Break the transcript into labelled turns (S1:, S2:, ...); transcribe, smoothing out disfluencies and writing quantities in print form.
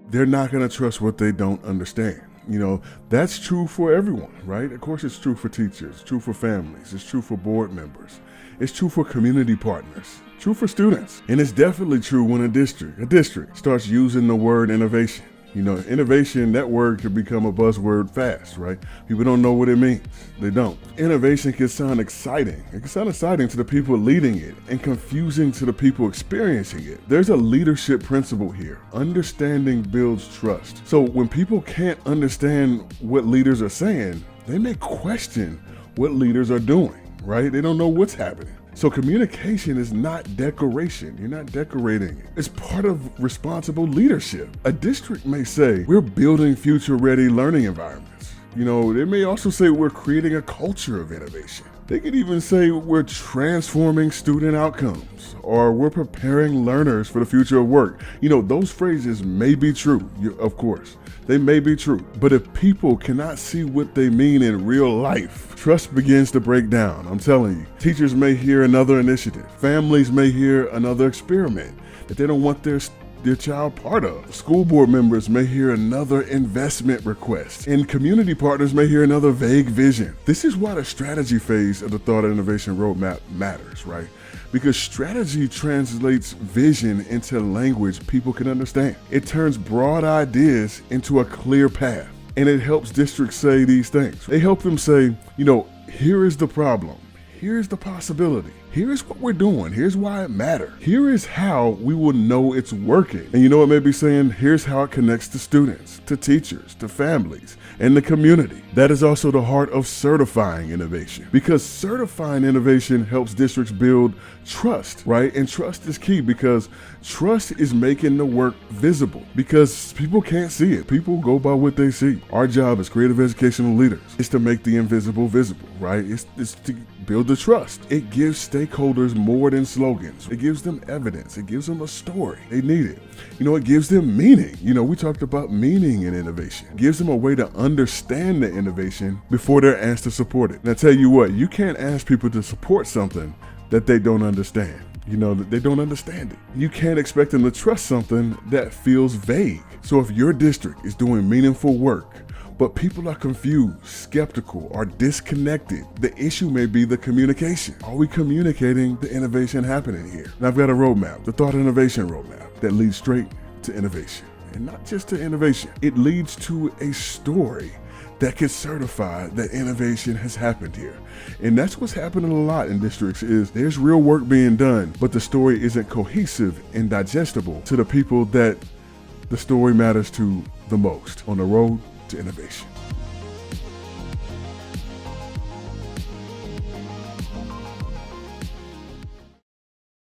S1: they're not going to trust what they don't understand. That's true for everyone, right? Of course, it's true for teachers, it's true for families, it's true for board members, it's true for community partners, true for students. And it's definitely true when a district starts using the word innovation. Innovation, that word could become a buzzword fast, right? People don't know what it means. They don't. Innovation can sound exciting. It can sound exciting to the people leading it and confusing to the people experiencing it. There's a leadership principle here. Understanding builds trust. So when people can't understand what leaders are saying, they may question what leaders are doing, right? They don't know what's happening. So communication is not decoration. You're not decorating it. It's part of responsible leadership. A district may say, we're building future-ready learning environments. They may also say we're creating a culture of innovation. They could even say we're transforming student outcomes, or we're preparing learners for the future of work. Those phrases may be true, of course. They may be true. But if people cannot see what they mean in real life, trust begins to break down. I'm telling you. Teachers may hear another initiative. Families may hear another experiment that they don't want their child part of. School board members may hear another investment request, and community partners may hear another vague vision. This is why the strategy phase of the Thought Innovation Roadmap matters, right? Because strategy translates vision into language people can understand. It turns broad ideas into a clear path, and it helps districts say these things. They help them say, here is the problem. Here's the possibility. Here's what we're doing. Here's why it matters. Here is how we will know it's working. And it may be saying, here's how it connects to students, to teachers, to families, and the community. That is also the heart of certifying innovation, because certifying innovation helps districts build trust, right? And trust is key, because trust is making the work visible, because people can't see it. People go by what they see. Our job as creative educational leaders is to make the invisible visible, right? It's to build the trust. It gives stakeholders more than slogans. It gives them evidence. It gives them a story. They need it. It gives them meaning. We talked about meaning in innovation. It gives them a way to understand the innovation before they're asked to support it. And I tell you what, you can't ask people to support something that they don't understand. That they don't understand it. You can't expect them to trust something that feels vague. So if your district is doing meaningful work, but people are confused, skeptical, or disconnected, the issue may be the communication. Are we communicating the innovation happening here? And I've got a roadmap, the Thought Innovation Roadmap, that leads straight to innovation. And not just to innovation, it leads to a story that can certify that innovation has happened here. And that's what's happening a lot in districts, is there's real work being done, but the story isn't cohesive and digestible to the people that the story matters to the most on the road to innovation.